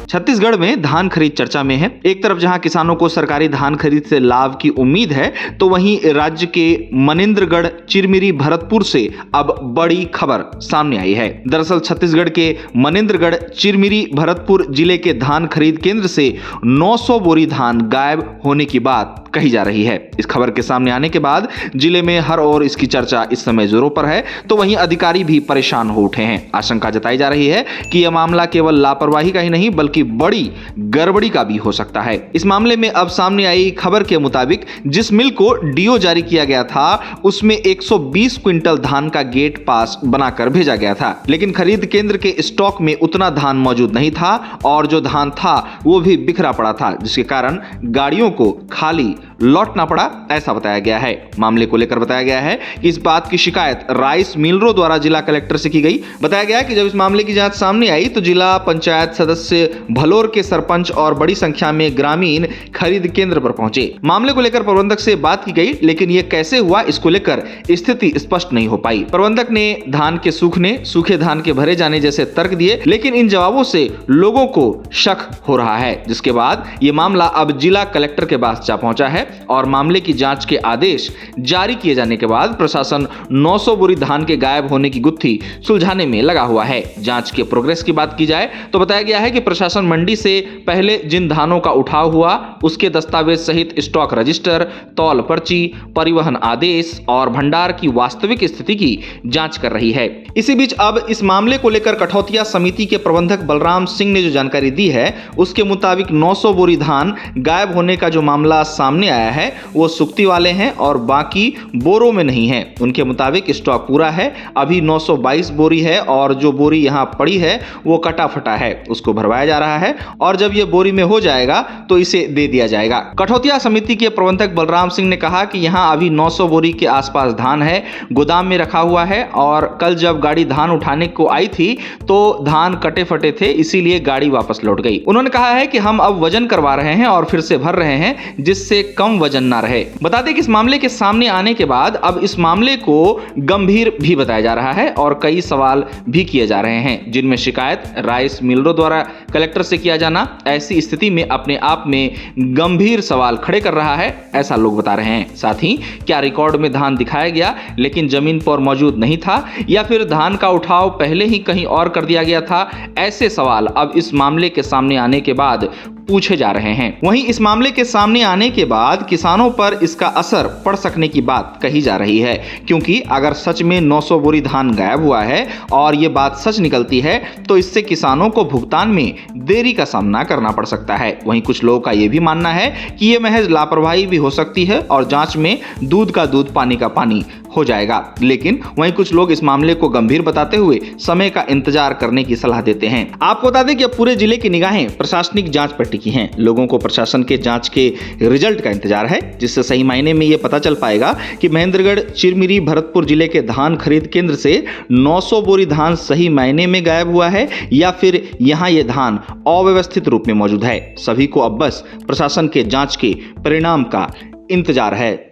छत्तीसगढ़ में धान खरीद चर्चा में है। एक तरफ जहां किसानों को सरकारी धान खरीद से लाभ की उम्मीद है, तो वहीं राज्य के मनेन्द्रगढ़, चिरमिरी, भरतपुर से अब बड़ी खबर सामने आई है। दरअसल छत्तीसगढ़ के मनेन्द्रगढ़, चिरमिरी, भरतपुर जिले के धान खरीद केंद्र से 900 बोरी धान गायब होने की बात कही जा रही है। इस खबर के सामने आने के बाद जिले में हर ओर इसकी चर्चा इस समय जोरों पर है, तो वहीं अधिकारी भी परेशान हो उठे हैं। आशंका जताई जा रही है कि यह मामला केवल लापरवाही का ही नहीं बल्कि बड़ी गड़बड़ी का भी हो सकता है। इस मामले में अब सामने आई खबर के मुताबिक जिस मिल को डीओ जारी किया गया था, उसमें 120 क्विंटल धान का गेट पास बनाकर भेजा गया था, लेकिन खरीद केंद्र के स्टॉक में उतना धान मौजूद नहीं था और जो धान था वो भी बिखरा पड़ा था, जिसके कारण गाड़ियों को खाली लौटना पड़ा, ऐसा बताया गया है। मामले को लेकर बताया गया है कि इस बात की शिकायत राइस मिलरों द्वारा जिला कलेक्टर से की गई। बताया गया कि जब इस मामले की जांच सामने आई तो जिला पंचायत सदस्य भलोर के सरपंच और बड़ी संख्या में ग्रामीण खरीद केंद्र पर पहुंचे। मामले को लेकर प्रबंधक से बात की गई, लेकिन यह कैसे हुआ इसको लेकर स्थिति स्पष्ट नहीं हो पाई। प्रबंधक ने धान के सूखने, सूखे धान के भरे जाने जैसे तर्क दिए, लेकिन इन जवाबों से लोगों को शक हो रहा है, जिसके बाद यह मामला अब जिला कलेक्टर के पास जा पहुंचा है और मामले की जांच के आदेश जारी किए जाने के बाद प्रशासन 900 बोरी धान के गायब होने की गुत्थी सुलझाने में लगा हुआ है। जांच के प्रोग्रेस की बात की जाए तो बताया गया है कि प्रशासन मंडी से पहले जिन धानों का उठाव हुआ उसके दस्तावेज सहित स्टॉक रजिस्टर, तौल पर्ची, परिवहन आदेश और भंडार की वास्तविक स्थिति की जांच कर रही है। इसी बीच अब इस मामले को लेकर कठौतिया समिति के प्रबंधक बलराम सिंह ने जो जानकारी दी है, उसके मुताबिक 900 बोरी धान गायब होने का जो मामला सामने आया है वो सुक्ति वाले हैं और बाकी बोरों में नहीं है। उनके मुताबिक स्टॉक पूरा है, अभी 922 बोरी है और जो बोरी यहाँ पड़ी है वो कटा फटा है, उसको भरवाया जा रहा है और जब ये बोरी में हो जाएगा तो इसे दे दिया जाएगा। कठौतिया समिति के प्रबंधक बलराम सिंह ने कहा कि यहाँ अभी 900 बोरी के आसपास धान है, गोदाम में रखा हुआ है और कल जब गाड़ी धान उठाने को आई थी तो धान कटे फटे थे, इसीलिए गाड़ी वापस लौट गई। उन्होंने कहा है कि हम अब वजन करवा रहे हैं और फिर से भर रहे हैं जिससे कम वजन ना रहे। बता दें कि इस मामले के सामने आने के बाद अब इस मामले को गंभीर भी बताया जा रहा है और कई सवाल भी किए जा रहे हैं, जिनमें शिकायत राइस मिलरों द्वारा कलेक्टर से किया जाना ऐसी स्थिति में अपने आप में गंभीर सवाल खड़े कर रहा है, ऐसा लोग बता रहे हैं। साथ ही क्या रिकॉर्ड में धान दिखाया गया लेकिन जमीन पर मौजूद नहीं था या फिर धान का उठाव पहले ही कहीं और कर दिया गया था, ऐसे सवाल अब इस मामले के सामने आने के बाद पूछे जा रहे हैं। वहीं इस मामले के सामने आने के बाद किसानों पर इसका असर पड़ सकने की बात कही जा रही है, क्योंकि अगर सच में 900 बोरी धान गायब हुआ है और ये बात सच निकलती है तो इससे किसानों को भुगतान में देरी का सामना करना पड़ सकता है। वहीं कुछ लोगों का यह भी मानना है कि ये महज लापरवाही भी हो सकती है और जांच में दूध का दूध, पानी का पानी हो जाएगा। लेकिन वहीं कुछ लोग इस मामले को गंभीर बताते हुए समय का इंतजार करने की सलाह देते हैं। आपको बता दें कि अब पूरे जिले की निगाहें प्रशासनिक जांच पर टिकी हैं। लोगों को प्रशासन के जांच के रिजल्ट का इंतजार है, जिससे सही मायने में यह पता चल पाएगा कि महेंद्रगढ़, चिरमिरी, भरतपुर जिले के धान खरीद केंद्र से 900 बोरी धान सही मायने में गायब हुआ है या फिर यहां यह धान अव्यवस्थित रूप में मौजूद है। सभी को अब बस प्रशासन के जांच के परिणाम का इंतजार है।